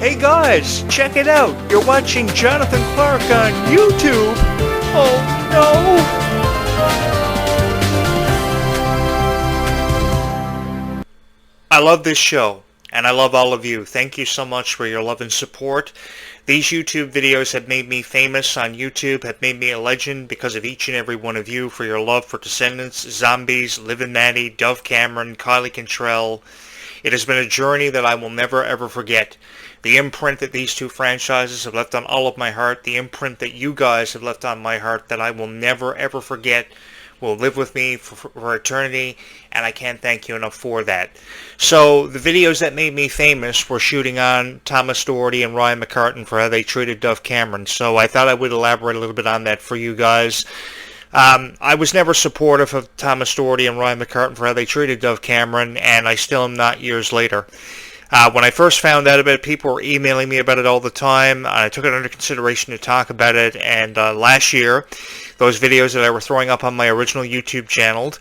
Hey guys, check it out. You're watching Jonathan Clarke on YouTube. Oh no. I love this show, and I love all of you. Thank you so much for your love and support. These YouTube videos have made me famous on YouTube, have made me a legend because of each and every one of you, for your love for Descendants, Zombies, Liv and Maddie, Dove Cameron, Kylie Cantrell. It has been a journey that I will never ever forget. The imprint that these two franchises have left on all of my heart, the imprint that you guys have left on my heart that I will never ever forget, will live with me for eternity, and I can't thank you enough for that. So the videos that made me famous were shooting on Thomas Dourty and Ryan McCartan for how they treated Dove Cameron, so I thought I would elaborate a little bit on that for you guys. I was never supportive of Thomas Dourty and Ryan McCartan for how they treated Dove Cameron, and I still am not years later. When I first found out about it, people were emailing me about it all the time. I took it under consideration to talk about it, and last year, those videos that I were throwing up on my original YouTube channel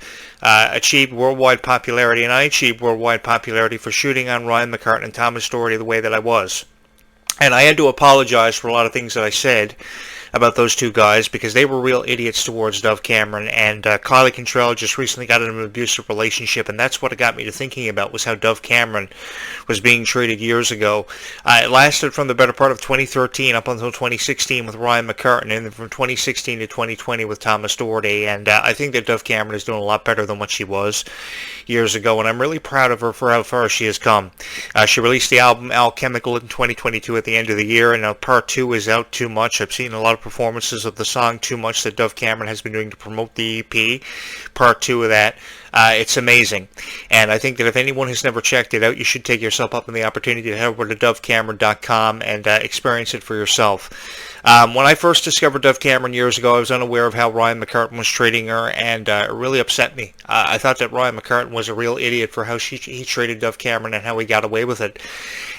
achieved worldwide popularity, and I achieved worldwide popularity for shooting on Ryan McCartan and Thomas Dourty the way that I was. And I had to apologize for a lot of things that I said about those two guys because they were real idiots towards Dove Cameron, and Kylie Cantrell just recently got in an abusive relationship, and that's what it got me to thinking about, was how Dove Cameron was being treated years ago. It lasted from the better part of 2013 up until 2016 with Ryan McCartan, and then from 2016 to 2020 with Thomas Dourty, and I think that Dove Cameron is doing a lot better than what she was years ago, and I'm really proud of her for how far she has come. She released the album Alchemical in 2022 at the end of the year, and now part 2 is out, Too Much. I've seen a lot of performances of the song Too Much that Dove Cameron has been doing to promote the EP. Part 2 of that. It's amazing. And I think that if anyone has never checked it out, you should take yourself up on the opportunity to head over to dovecameron.com and experience it for yourself. When I first discovered Dove Cameron years ago, I was unaware of how Ryan McCartan was treating her, and it really upset me. I thought that Ryan McCartan was a real idiot for how he treated Dove Cameron and how he got away with it.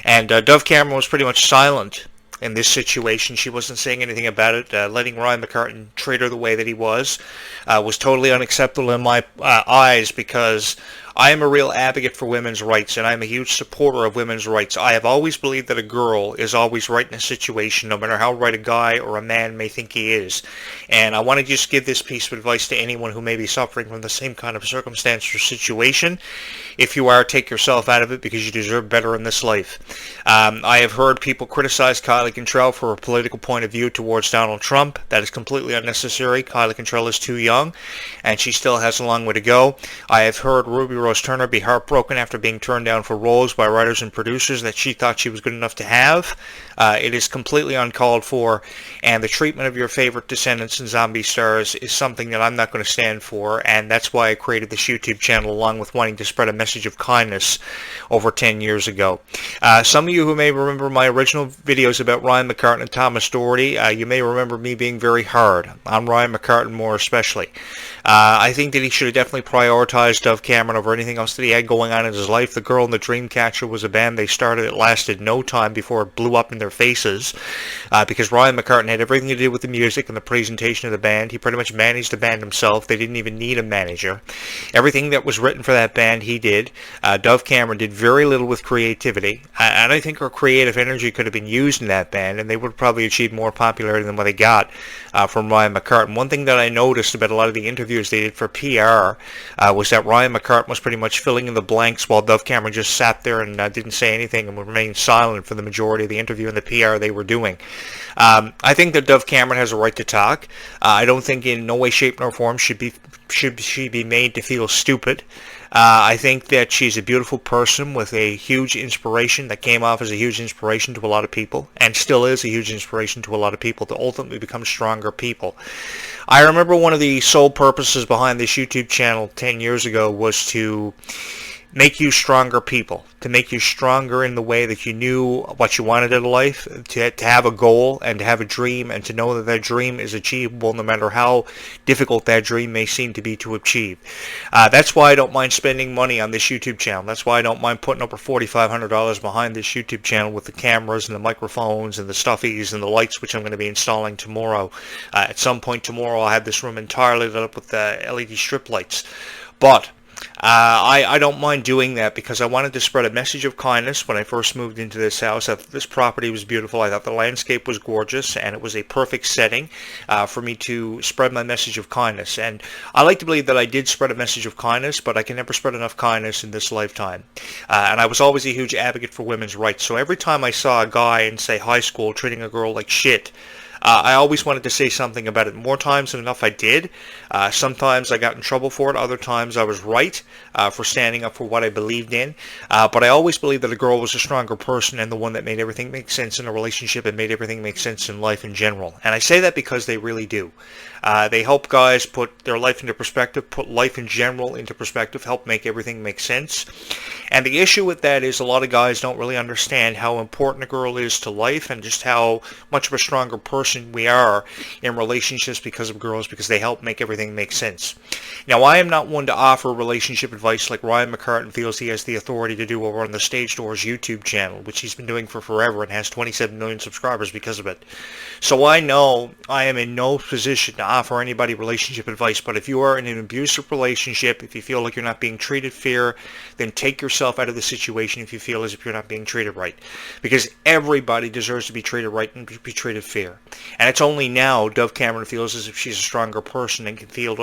And Dove Cameron was pretty much silent in this situation. She wasn't saying anything about it. Letting Ryan McCartan treat her the way that he was totally unacceptable in my eyes, because I am a real advocate for women's rights, and I am a huge supporter of women's rights. I have always believed that a girl is always right in a situation, no matter how right a guy or a man may think he is. And I want to just give this piece of advice to anyone who may be suffering from the same kind of circumstance or situation. If you are, take yourself out of it, because you deserve better in this life. I have heard people criticize Kylie Cantrell for a political point of view towards Donald Trump. That is completely unnecessary. Kylie Cantrell is too young, and she still has a long way to go. I have heard Ruby Rose Turner be heartbroken after being turned down for roles by writers and producers that she thought she was good enough to have. It is completely uncalled for, and the treatment of your favorite Descendants and Zombie stars is something that I'm not going to stand for, and that's why I created this YouTube channel, along with wanting to spread a message of kindness over 10 years ago. Some of you who may remember my original videos about Ryan McCartan and Thomas Dourty, you may remember me being very hard on Ryan McCartan, more especially. I think that he should have definitely prioritized Dove Cameron over anything else that he had going on in his life. The Girl and the Dreamcatcher was a band they started. It lasted no time before it blew up in their faces, because Ryan McCartan had everything to do with the music and the presentation of the band. He pretty much managed the band himself. They didn't even need a manager. Everything that was written for that band, he did. Dove Cameron did very little with creativity, and I think her creative energy could have been used in that band, and they would have probably achieved more popularity than what they got from Ryan McCartan. One thing that I noticed about a lot of the interviews they did for PR was that Ryan McCartan was pretty much filling in the blanks, while Dove Cameron just sat there and didn't say anything and remained silent for the majority of the interview and the PR they were doing. I think that Dove Cameron has a right to talk. I don't think in no way, shape, nor form should she be made to feel stupid. I think that she's a beautiful person with a huge inspiration that came off as a huge inspiration to a lot of people, and still is a huge inspiration to a lot of people to ultimately become stronger people. I remember one of the sole purposes behind this YouTube channel 10 years ago was to make you stronger people, to make you stronger in the way that you knew what you wanted in life, to have a goal and to have a dream, and to know that that dream is achievable no matter how difficult that dream may seem to be to achieve. That's why I don't mind spending money on this YouTube channel. That's why I don't mind putting over $4,500 behind this YouTube channel with the cameras and the microphones and the stuffies and the lights, which I'm going to be installing tomorrow. At some point tomorrow I'll have this room entirely lit up with LED strip lights. But I don't mind doing that because I wanted to spread a message of kindness when I first moved into this house. I thought this property was beautiful. I thought the landscape was gorgeous, and it was a perfect setting for me to spread my message of kindness. And I like to believe that I did spread a message of kindness, but I can never spread enough kindness in this lifetime. And I was always a huge advocate for women's rights. So every time I saw a guy in, say, high school treating a girl like shit, I always wanted to say something about it. More times than enough I did. Sometimes I got in trouble for it. Other times I was right for standing up for what I believed in. But I always believed that a girl was a stronger person and the one that made everything make sense in a relationship and made everything make sense in life in general. And I say that because they really do. They help guys put their life into perspective, put life in general into perspective, help make everything make sense. And the issue with that is a lot of guys don't really understand how important a girl is to life and just how much of a stronger person we are in relationships because of girls, because they help make everything make sense. Now, I am not one to offer relationship advice like Ryan McCartan feels he has the authority to do over on the Stage Doors YouTube channel, which he's been doing for forever and has 27 million subscribers because of it. So I know I am in no position to offer anybody relationship advice, but if you are in an abusive relationship, if you feel like you're not being treated fair, then take yourself out of the situation if you feel as if you're not being treated right. Because everybody deserves to be treated right and be treated fair. And it's only now Dove Cameron feels as if she's a stronger person and can feel,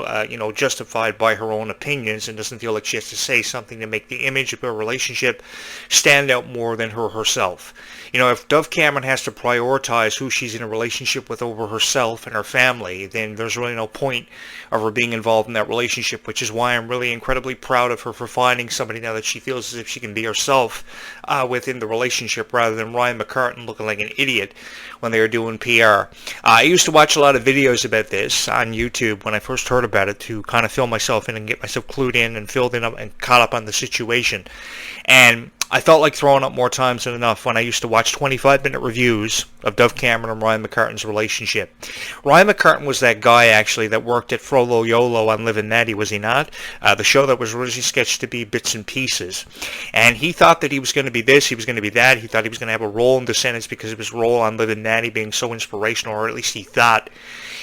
justified by her own opinions and doesn't feel like she has to say something to make the image of her relationship stand out more than her herself. You know, if Dove Cameron has to prioritize who she's in a relationship with over herself and her family, then there's really no point of her being involved in that relationship, which is why I'm really incredibly proud of her for finding somebody now that she feels as if she can be herself within the relationship rather than Ryan McCartan looking like an idiot when they were doing PR. I used to watch a lot of videos about this on YouTube when I first heard about it to kind of fill myself in and get myself clued in and filled in up and caught up on the situation. And I felt like throwing up more times than enough when I used to watch 25-minute reviews of Dove Cameron and Ryan McCartan's relationship. Ryan McCartan was that guy, actually, that worked at Frollo Yolo on Livin' Natty, was he not? The show that was originally sketched to be bits and pieces. And he thought that he was going to be this, he was going to be that. He thought he was going to have a role in Descendants because of his role on Livin' Natty being so inspirational, or at least he thought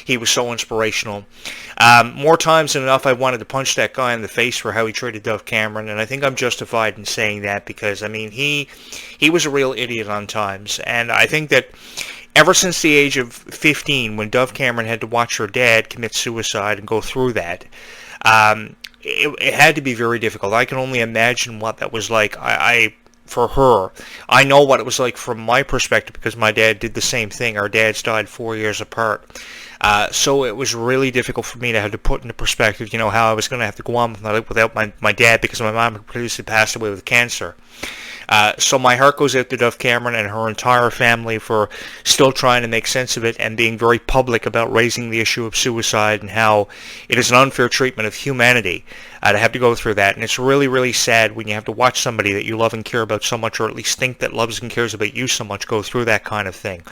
he was so inspirational. More times than enough, I wanted to punch that guy in the face for how he treated Dove Cameron, and I think I'm justified in saying that because, I mean, he was a real idiot on times, and I think that ever since the age of 15, when Dove Cameron had to watch her dad commit suicide and go through that, it had to be very difficult. I can only imagine what that was like. For her, I know what it was like from my perspective because my dad did the same thing. Our dads died 4 years apart. So it was really difficult for me to have to put into perspective, you know, how I was going to have to go on with my life without my dad because my mom had previously passed away with cancer. So my heart goes out to Dove Cameron and her entire family for still trying to make sense of it and being very public about raising the issue of suicide and how it is an unfair treatment of humanity to have to go through that. And it's really, really sad when you have to watch somebody that you love and care about so much, or at least think that loves and cares about you so much, go through that kind of thing.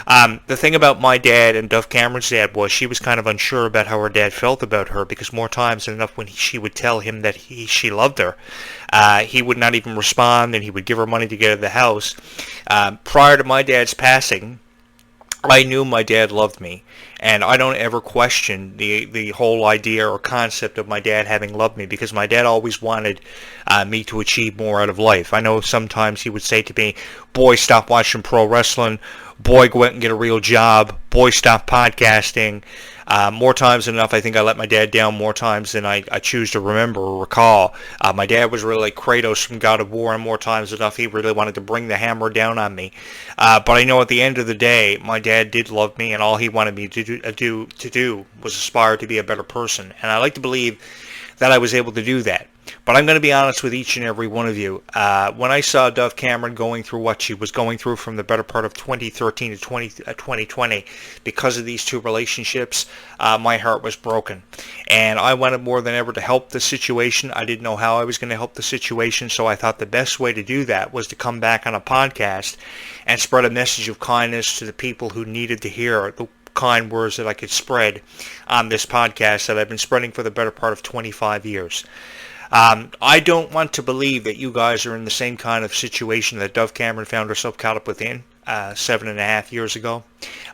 The thing about my dad and Dove Cameron's dad was she was kind of unsure about how her dad felt about her because more times than enough when she would tell him that she loved her, he would not even respond, and he would give her money to get out of the house. Prior to my dad's passing, I knew my dad loved me, and I don't ever question the whole idea or concept of my dad having loved me because my dad always wanted me to achieve more out of life. I know sometimes he would say to me, boy, stop watching pro wrestling, boy, go out and get a real job, boy, stop podcasting. More times than enough, I think I let my dad down more times than I choose to remember or recall. My dad was really like Kratos from God of War, and more times than enough, he really wanted to bring the hammer down on me. But I know at the end of the day, my dad did love me, and all he wanted me to do was aspire to be a better person. And I like to believe that I was able to do that. But I'm going to be honest with each and every one of you. When I saw Dove Cameron going through what she was going through from the better part of 2013 to 2020 because of these two relationships, my heart was broken. And I wanted more than ever to help the situation. I didn't know how I was going to help the situation, so I thought the best way to do that was to come back on a podcast and spread a message of kindness to the people who needed to hear the kind words that I could spread on this podcast that I've been spreading for the better part of 25 years. I don't want to believe that you guys are in the same kind of situation that Dove Cameron found herself caught up within 7.5 years ago.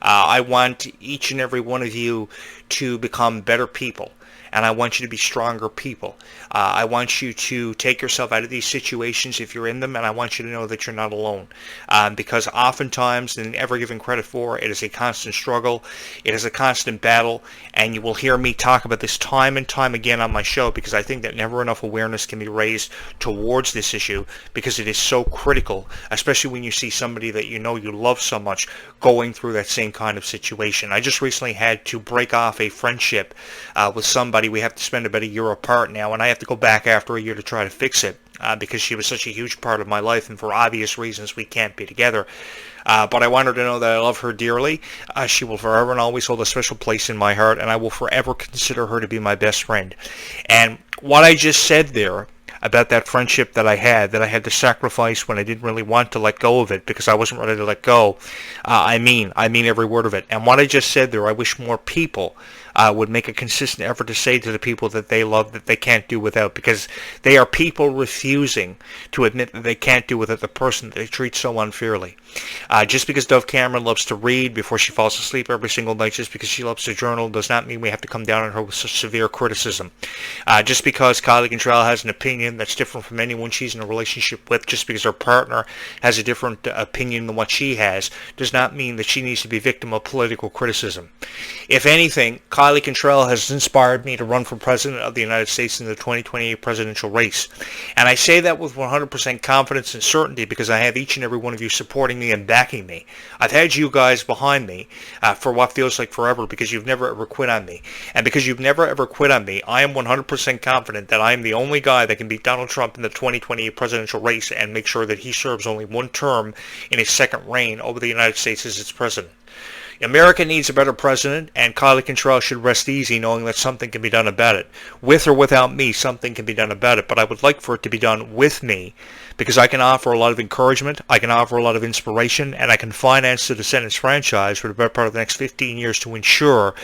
I want each and every one of you to become better people and I want you to be stronger people. I want you to take yourself out of these situations if you're in them, and I want you to know that you're not alone. Because oftentimes, and never given credit for, it is a constant struggle, it is a constant battle, and you will hear me talk about this time and time again on my show, because I think that never enough awareness can be raised towards this issue, because it is so critical, especially when you see somebody that you know you love so much going through that same kind of situation. I just recently had to break off a friendship with somebody. We have to spend about a year apart now, and I have to go back after a year to try to fix it because she was such a huge part of my life, and for obvious reasons we can't be together. But I want her to know that I love her dearly. She will forever and always hold a special place in my heart, and I will forever consider her to be my best friend. And what I just said there about that friendship that I had to sacrifice when I didn't really want to let go of it because I wasn't ready to let go, I mean every word of it. And what I just said there, I wish more people would make a consistent effort to say to the people that they love that they can't do without, because they are people refusing to admit that they can't do without the person that they treat so unfairly. Just because Dove Cameron loves to read before she falls asleep every single night, just because she loves to journal, does not mean we have to come down on her with such severe criticism. Just because Kylie Cantrell has an opinion that's different from anyone she's in a relationship with, just because her partner has a different opinion than what she has, does not mean that she needs to be victim of political criticism. If anything, Kylie Cantrell has inspired me to run for president of the United States in the 2028 presidential race. And I say that with 100% confidence and certainty because I have each and every one of you supporting me and backing me. I've had you guys behind me for what feels like forever because you've never ever quit on me. And because you've never ever quit on me, I am 100% confident that I am the only guy that can beat Donald Trump in the 2028 presidential race and make sure that he serves only one term in his second reign over the United States as its president. America needs a better president, and Kylie Cantrell should rest easy knowing that something can be done about it. With or without me, something can be done about it, but I would like for it to be done with me because I can offer a lot of encouragement, I can offer a lot of inspiration, and I can finance the Descendants franchise for the better part of the next 15 years to ensure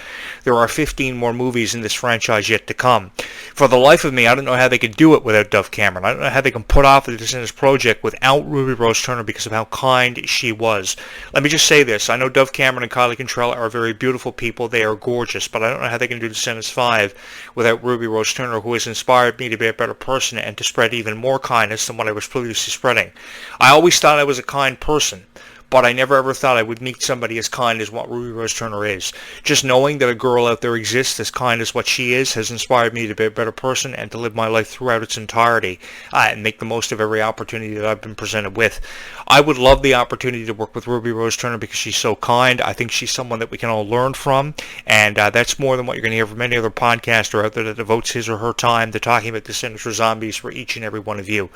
there are 15 more movies in this franchise yet to come. For the life of me, I don't know how they could do it without Dove Cameron. I don't know how they can put off the Descendants project without Ruby Rose Turner because of how kind she was. Let me just say this. I know Dove Cameron and Kylie Cantrell are very beautiful people. They are gorgeous, but I don't know how they can do Descendants 5 without Ruby Rose Turner, who has inspired me to be a better person and to spread even more kindness than what I was previously spreading. I always thought I was a kind person, but I never ever thought I would meet somebody as kind as what Ruby Rose Turner is. Just knowing that a girl out there exists as kind as what she is has inspired me to be a better person and to live my life throughout its entirety and make the most of every opportunity that I've been presented with. I would love the opportunity to work with Ruby Rose Turner because she's so kind. I think she's someone that we can all learn from, and that's more than what you're going to hear from any other podcaster out there that devotes his or her time to talking about Descendants for Zombies for each and every one of you.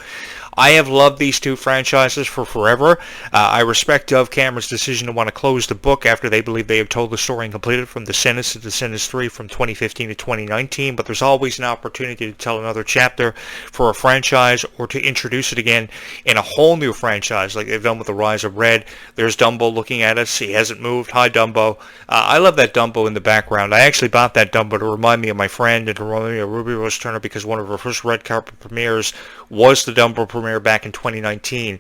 I have loved these two franchises for forever. I respect Dove Cameron's decision to want to close the book after they believe they have told the story and completed from Descendants to Descendants 3 from 2015 to 2019, but there's always an opportunity to tell another chapter for a franchise or to introduce it again in a whole new franchise like they've done with The Rise of Red. There's Dumbo looking at us. He hasn't moved. Hi, Dumbo. I love that Dumbo in the background. I actually bought that Dumbo to remind me of my friend and to remind me of Ruby Rose Turner because one of her first red carpet premieres was the Dumbo premiere back in 2019.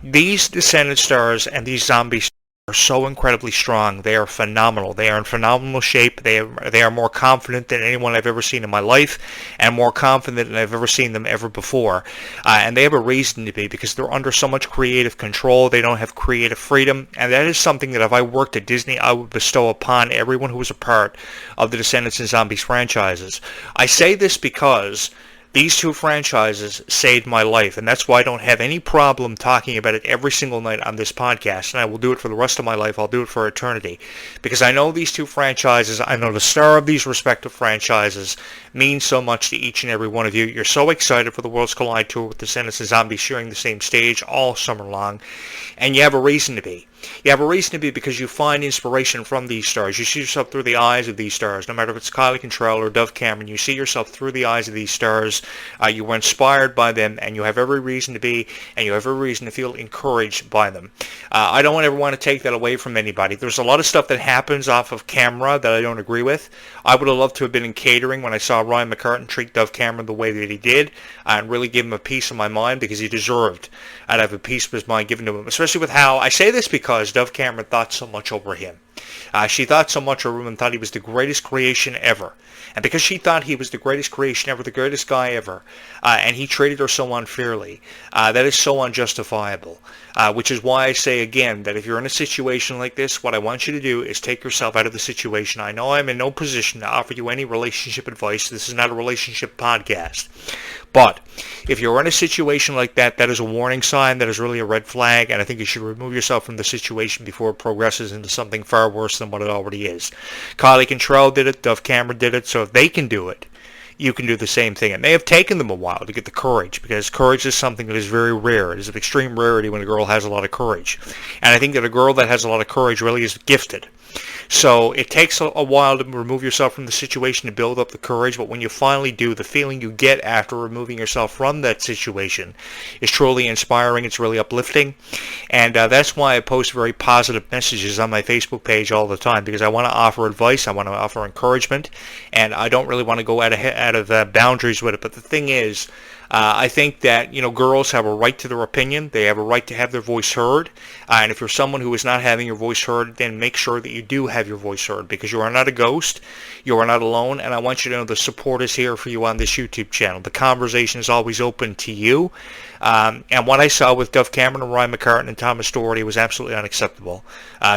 These Descendant stars and these zombie stars are so incredibly strong. They are phenomenal. They are in phenomenal shape. They are more confident than anyone I've ever seen in my life and more confident than I've ever seen them ever before. And they have a reason to be because they're under so much creative control. They don't have creative freedom. And that is something that if I worked at Disney, I would bestow upon everyone who was a part of the Descendants and Zombies franchises. I say this because these two franchises saved my life, and that's why I don't have any problem talking about it every single night on this podcast, and I will do it for the rest of my life. I'll do it for eternity, because I know these two franchises, I know the star of these respective franchises means so much to each and every one of you. You're so excited for the Worlds Collide Tour with Descendants and Zombies sharing the same stage all summer long, and you have a reason to be. You have a reason to be because you find inspiration from these stars. You see yourself through the eyes of these stars. No matter if it's Kylie Cantrell or Dove Cameron, you see yourself through the eyes of these stars. You were inspired by them, and you have every reason to be, and you have every reason to feel encouraged by them. I don't ever want to take that away from anybody. There's a lot of stuff that happens off of camera that I don't agree with. I would have loved to have been in catering when I saw Ryan McCartan treat Dove Cameron the way that he did and really give him a piece of my mind because he deserved. I'd have a piece of his mind given to him, especially with how, I say this because because Dove Cameron thought so much over him. She thought so much over him and thought he was the greatest creation ever. And because she thought he was the greatest creation ever, the greatest guy ever, and he treated her so unfairly, that is so unjustifiable. Which is why I say again that if you're in a situation like this, what I want you to do is take yourself out of the situation. I know I'm in no position to offer you any relationship advice. This is not a relationship podcast. But if you're in a situation like that, that is a warning sign. That is really a red flag. And I think you should remove yourself from the situation before it progresses into something far worse than what it already is. Clarke and Trell did it. Dove Cameron did it. So if they can do it, you can do the same thing. It may have taken them a while to get the courage, because courage is something that is very rare. It is an extreme rarity when a girl has a lot of courage. And I think that a girl that has a lot of courage really is gifted. So it takes a while to remove yourself from the situation to build up the courage, but when you finally do, the feeling you get after removing yourself from that situation is truly inspiring. It's really uplifting. And that's why I post very positive messages on my Facebook page all the time, because I want to offer advice, I want to offer encouragement, and I don't really want to go out of boundaries with it. But the thing is, I think that, girls have a right to their opinion. They have a right to have their voice heard. And if you're someone who is not having your voice heard, then make sure that you do have your voice heard, because you are not a ghost. You are not alone. And I want you to know the support is here for you on this YouTube channel. The conversation is always open to you. And what I saw with Dove Cameron and Ryan McCartan and Thomas Dourty was absolutely unacceptable.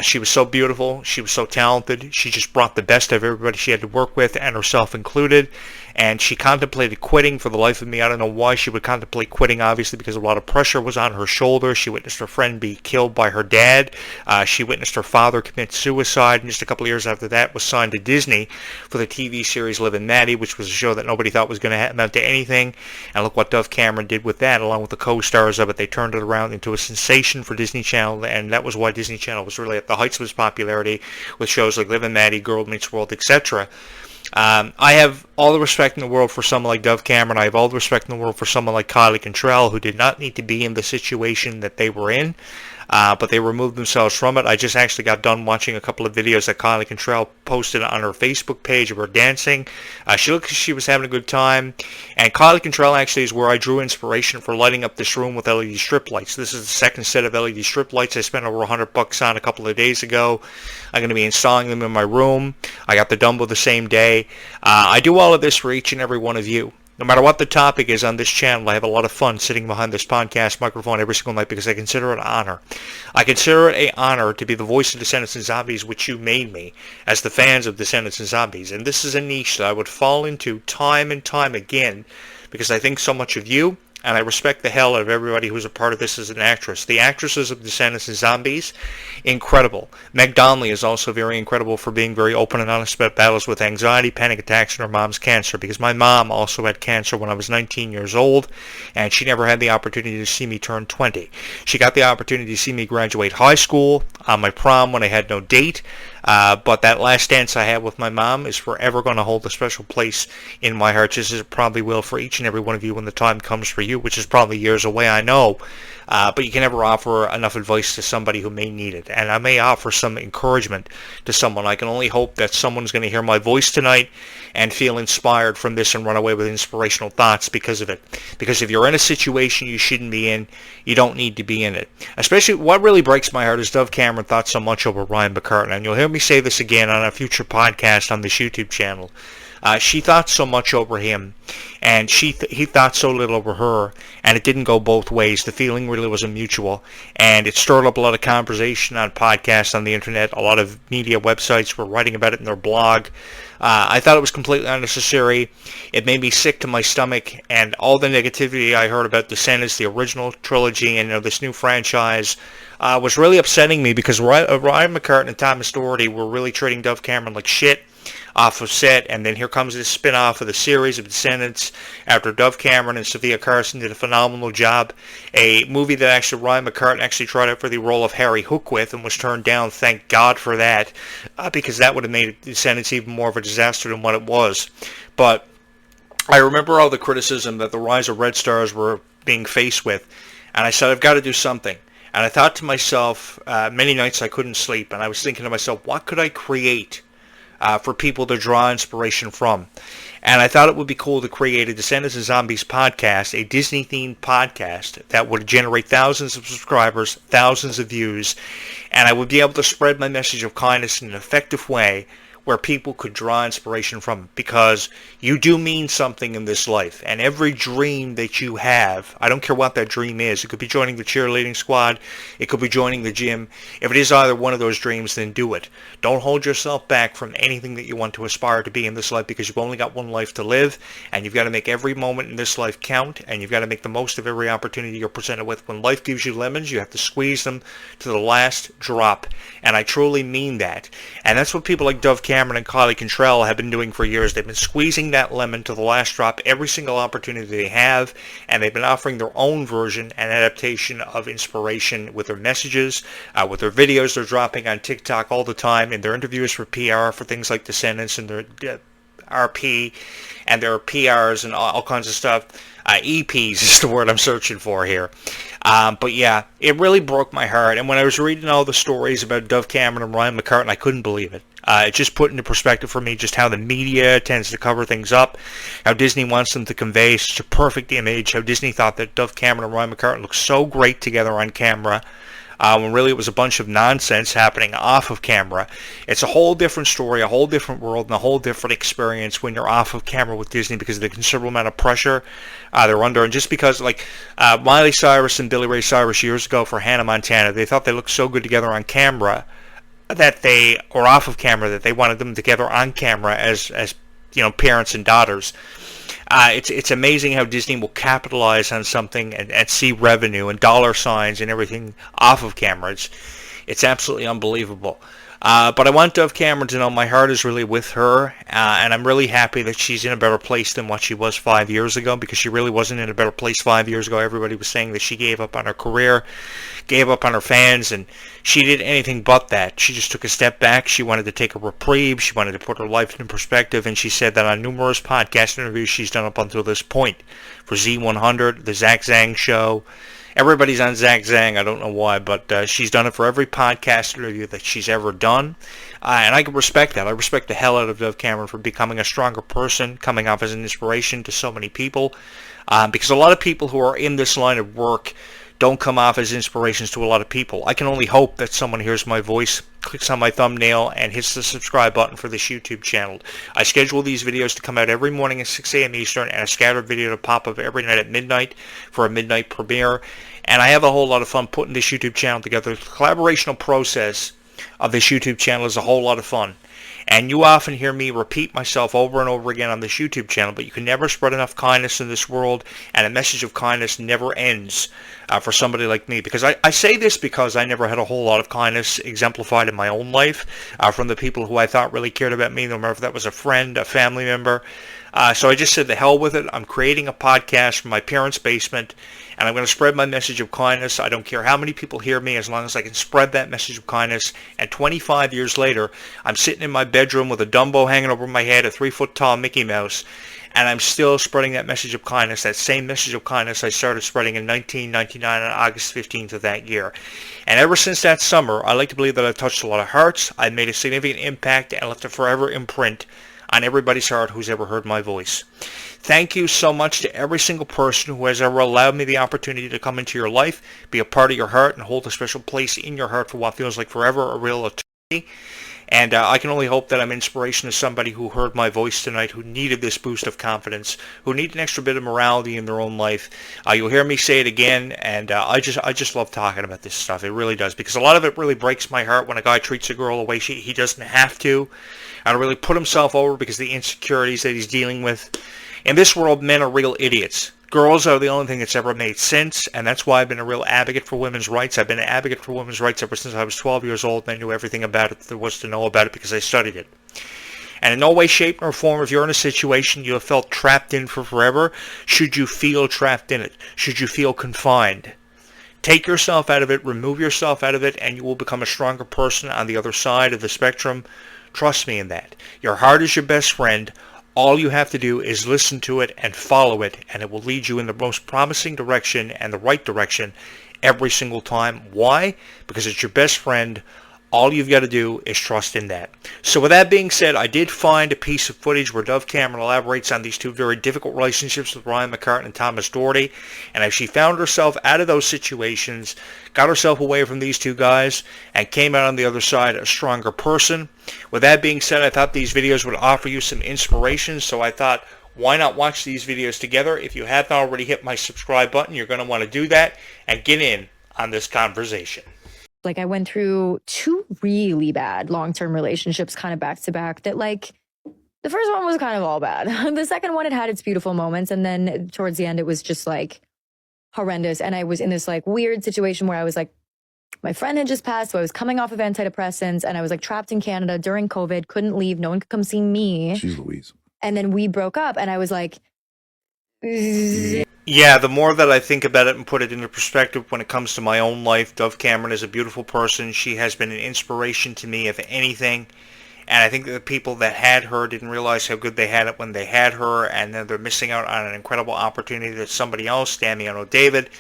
She was so beautiful. She was so talented. She just brought the best of everybody she had to work with, and herself included. And she contemplated quitting. For the life of me, I don't know why she would contemplate quitting, obviously because a lot of pressure was on her shoulders. She witnessed her friend be killed by her dad. She witnessed her father commit suicide, and just a couple of years after that was signed to Disney for the TV series Liv and Maddie, which was a show that nobody thought was going to amount to anything. And look what Dove Cameron did with that, along with the co-stars of it. They turned it around into a sensation for Disney Channel, and that was why Disney Channel was really at the heights of its popularity with shows like Liv and Maddie, Girl Meets World, etc. I have all the respect in the world for someone like Dove Cameron. I have all the respect in the world for someone like Clarke and Trell, who did not need to be in the situation that they were in, but they removed themselves from it. I just actually got done watching a couple of videos that Clarke and Trell posted on her Facebook page of her dancing. She looked like she was having a good time, and Clarke and Trell actually is where I drew inspiration for lighting up this room with LED strip lights. This is the second set of LED strip lights I spent over $100 on a couple of days ago. I'm going to be installing them in my room. I got the Dumbo the same day. I do all of this for each and every one of you. No matter what the topic is on this channel, I have a lot of fun sitting behind this podcast microphone every single night, because I consider it an honor. I consider it an honor to be the voice of Descendants and Zombies, which you made me, as the fans of Descendants and Zombies. And this is a niche that I would fall into time and time again, because I think so much of you, and I respect the hell out of everybody who's a part of this as an actress. The actresses of Descendants and Zombies, incredible. Meg Donnelly is also very incredible for being very open and honest about battles with anxiety, panic attacks, and her mom's cancer, because my mom also had cancer when I was 19 years old, and she never had the opportunity to see me turn 20. She got the opportunity to see me graduate high school on my prom when I had no date, but that last dance I had with my mom is forever going to hold a special place in my heart, just as it probably will for each and every one of you when the time comes for you, which is probably years away, I know. But you can never offer enough advice to somebody who may need it. And I may offer some encouragement to someone. I can only hope that someone's going to hear my voice tonight and feel inspired from this and run away with inspirational thoughts because of it. Because if you're in a situation you shouldn't be in, you don't need to be in it. Especially, what really breaks my heart is Dove Cameron thought so much over Ryan McCartan. And you'll hear me say this again on a future podcast on this YouTube channel. She thought so much over him, and he thought so little over her, and it didn't go both ways. The feeling really wasn't mutual, and it stirred up a lot of conversation on podcasts, on the internet. A lot of media websites were writing about it in their blog. I thought it was completely unnecessary. It made me sick to my stomach, and all the negativity I heard about Descendants, the original trilogy, and this new franchise was really upsetting me, because Ryan McCartan and Thomas Dourty were really treating Dove Cameron like shit off of set, and then here comes this spin-off of the series of Descendants after Dove Cameron and Sophia Carson did a phenomenal job. A movie that actually Ryan McCartan actually tried out for the role of Harry Hook with and was turned down. Thank God for that, because that would have made Descendants even more of a disaster than what it was. But I remember all the criticism that the Rise of Red Stars were being faced with, and I said, I've got to do something. And I thought to myself, many nights I couldn't sleep, and I was thinking to myself, what could I create for people to draw inspiration from. And I thought it would be cool to create a Descendants of Zombies podcast, a Disney-themed podcast that would generate thousands of subscribers, thousands of views, and I would be able to spread my message of kindness in an effective way where people could draw inspiration from it, because you do mean something in this life, and every dream that you have, I don't care what that dream is, it could be joining the cheerleading squad, it could be joining the gym. If it is either one of those dreams, then do it. Don't hold yourself back from anything that you want to aspire to be in this life, because you've only got one life to live, and you've got to make every moment in this life count, and you've got to make the most of every opportunity you're presented with. When life gives you lemons, you have to squeeze them to the last drop, and I truly mean that. And that's what people like Dove Cameron and Kylie Cantrell have been doing for years. They've been squeezing that lemon to the last drop every single opportunity they have, and they've been offering their own version and adaptation of inspiration with their messages, with their videos they're dropping on TikTok all the time, in their interviews for PR for things like Descendants, and their RP, and their PRs and all kinds of stuff. EPs is the word I'm searching for here. But yeah, it really broke my heart. And when I was reading all the stories about Dove Cameron and Ryan McCartan, I couldn't believe it. It just put into perspective for me just how the media tends to cover things up, how Disney wants them to convey such a perfect image, how Disney thought that Dove Cameron and Ryan McCartan looked so great together on camera, when really it was a bunch of nonsense happening off of camera. It's a whole different story, a whole different world, and a whole different experience when you're off of camera with Disney, because of the considerable amount of pressure they're under. And just because, like, Miley Cyrus and Billy Ray Cyrus years ago for Hannah Montana, they thought they looked so good together on camera that they, or off of camera, that they wanted them together on camera as you know, parents and daughters. It's amazing how Disney will capitalize on something and see revenue and dollar signs and everything off of camera. It's absolutely unbelievable. But I want Dove Cameron to know my heart is really with her, and I'm really happy that she's in a better place than what she was 5 years ago, because she really wasn't in a better place 5 years ago. Everybody was saying that she gave up on her career, gave up on her fans, and she did anything but that. She just took a step back. She wanted to take a reprieve. She wanted to put her life in perspective, and she said that on numerous podcast interviews she's done up until this point, for Z100, the Zach Zang Show. Everybody's on Zach Zang. I don't know why, but she's done it for every podcast interview that she's ever done. And I can respect that. I respect the hell out of Dove Cameron for becoming a stronger person, coming off as an inspiration to so many people. Because a lot of people who are in this line of work don't come off as inspirations to a lot of people. I can only hope that someone hears my voice, clicks on my thumbnail, and hits the subscribe button for this YouTube channel. I schedule these videos to come out every morning at 6 a.m. Eastern, and a scattered video to pop up every night at midnight for a midnight premiere. And I have a whole lot of fun putting this YouTube channel together. The collaborational process of this YouTube channel is a whole lot of fun. And you often hear me repeat myself over and over again on this YouTube channel, but you can never spread enough kindness in this world, and a message of kindness never ends for somebody like me. Because I say this because I never had a whole lot of kindness exemplified in my own life from the people who I thought really cared about me, no matter if that was a friend, a family member. So I just said, the hell with it. I'm creating a podcast from my parents' basement, and I'm going to spread my message of kindness. I don't care how many people hear me, as long as I can spread that message of kindness. And 25 years later, I'm sitting in my bedroom with a Dumbo hanging over my head, a 3-foot-tall Mickey Mouse, and I'm still spreading that message of kindness, that same message of kindness I started spreading in 1999 on August 15th of that year. And ever since that summer, I like to believe that I've touched a lot of hearts, I've made a significant impact, and left a forever imprint on everybody's heart who's ever heard my voice. Thank you so much to every single person who has ever allowed me the opportunity to come into your life, be a part of your heart, and hold a special place in your heart for what feels like forever, a real eternity. And I can only hope that I'm inspiration to somebody who heard my voice tonight, who needed this boost of confidence, who need an extra bit of morality in their own life. You'll hear me say it again, and I just love talking about this stuff. It really does, because a lot of it really breaks my heart when a guy treats a girl the way he doesn't have to, and really put himself over because of the insecurities that he's dealing with. In this world, men are real idiots. Girls are the only thing that's ever made sense, and that's why I've been a real advocate for women's rights. I've been an advocate for women's rights ever since I was 12 years old, and I knew everything about it there was to know about it because I studied it. And in no way, shape, nor form, if you're in a situation you have felt trapped in for forever, should you feel trapped in it, should you feel confined, take yourself out of it, remove yourself out of it, and you will become a stronger person on the other side of the spectrum. Trust me in that. Your heart is your best friend. All you have to do is listen to it and follow it, and it will lead you in the most promising direction and the right direction every single time. Why? Because it's your best friend All you've got to do is trust in that. So with that being said, I did find a piece of footage where Dove Cameron elaborates on these two very difficult relationships with Ryan McCartan and Thomas Dourty, and as she found herself out of those situations, got herself away from these two guys, and came out on the other side a stronger person. With that being said, I thought these videos would offer you some inspiration, so I thought, why not watch these videos together? If you haven't already hit my subscribe button, you're going to want to do that and get in on this conversation. Like, I went through 2 really bad long-term relationships kind of back to back that, like, the first one was kind of all bad. The second one, it had its beautiful moments. And then towards the end, it was just like horrendous. And I was in this like weird situation where I was like, my friend had just passed, so I was coming off of antidepressants, and I was like trapped in Canada during COVID, couldn't leave, no one could come see me. She's Louise. And then we broke up, and I was like, yeah, the more that I think about it and put it into perspective when it comes to my own life, Dove Cameron is a beautiful person. She has been an inspiration to me, if anything. And I think that the people that had her didn't realize how good they had it when they had her, and then they're missing out on an incredible opportunity that somebody else, Damiano David,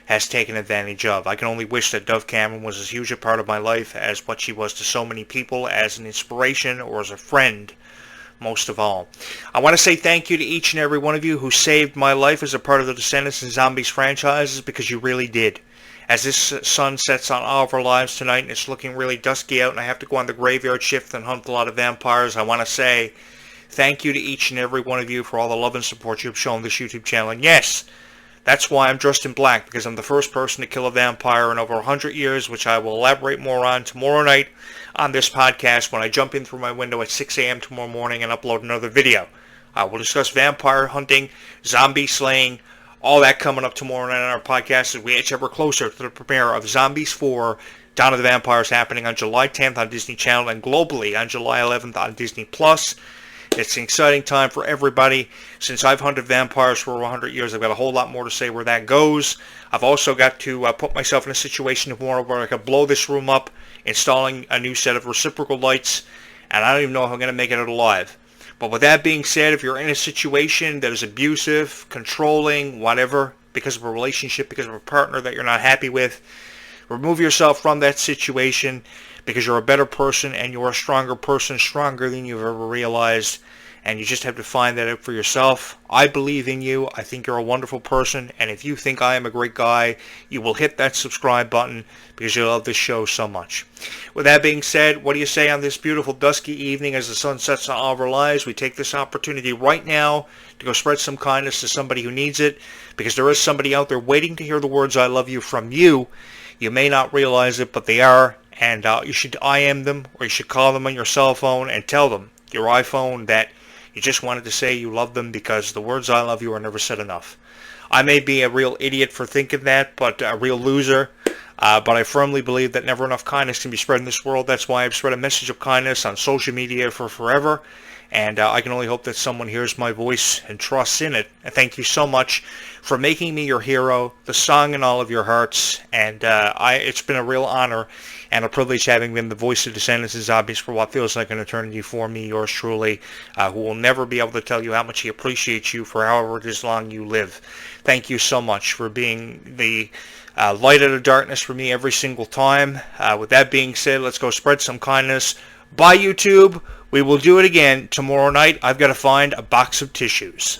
has taken advantage of. I can only wish that Dove Cameron was as huge a part of my life as what she was to so many people, as an inspiration or as a friend. Most of all, I want to say thank you to each and every one of you who saved my life as a part of the Descendants and Zombies franchises, because you really did. As this sun sets on all of our lives tonight and it's looking really dusky out and I have to go on the graveyard shift and hunt a lot of vampires, I want to say thank you to each and every one of you for all the love and support you've shown this YouTube channel. And yes, that's why I'm dressed in black, because I'm the first person to kill a vampire in over 100 years, which I will elaborate more on tomorrow night on this podcast when I jump in through my window at 6 a.m. tomorrow morning and upload another video. I will discuss vampire hunting, zombie slaying, all that coming up tomorrow night on our podcast as we edge ever closer to the premiere of Zombies 4, Dawn of the Vampires, happening on July 10th on Disney Channel and globally on July 11th on Disney+. It's an exciting time for everybody. Since I've hunted vampires for over 100 years, I've got a whole lot more to say where that goes. I've also got to put myself in a situation tomorrow where I could blow this room up, installing a new set of reciprocal lights, and I don't even know if I'm going to make it out alive. But with that being said, if you're in a situation that is abusive, controlling, whatever, because of a relationship, because of a partner that you're not happy with, remove yourself from that situation, because you're a better person and you're a stronger person, stronger than you've ever realized, and you just have to find that out for yourself. I believe in you. I think you're a wonderful person, and if you think I am a great guy, you will hit that subscribe button because you love this show so much. With that being said, what do you say on this beautiful dusky evening as the sun sets on all of our lives? We take this opportunity right now to go spread some kindness to somebody who needs it, because there is somebody out there waiting to hear the words I love you from you. You may not realize it, but they are, and you should IM them, or you should call them on your cell phone and tell them, your iPhone, that you just wanted to say you love them, because the words I love you are never said enough. I may be a real idiot for thinking that, but a real loser, but I firmly believe that never enough kindness can be spread in this world. That's why I've spread a message of kindness on social media for forever, and I can only hope that someone hears my voice and trusts in it. And thank you so much for making me your hero, the song in all of your hearts, and it's been a real honor and a privilege having been the voice of Descendants and Zombies for what feels like an eternity for me, yours truly, who will never be able to tell you how much he appreciates you for however it is long you live. Thank you so much for being the light out of darkness for me every single time. With that being said, let's go spread some kindness. Bye, YouTube. We will do it again tomorrow night. I've got to find a box of tissues.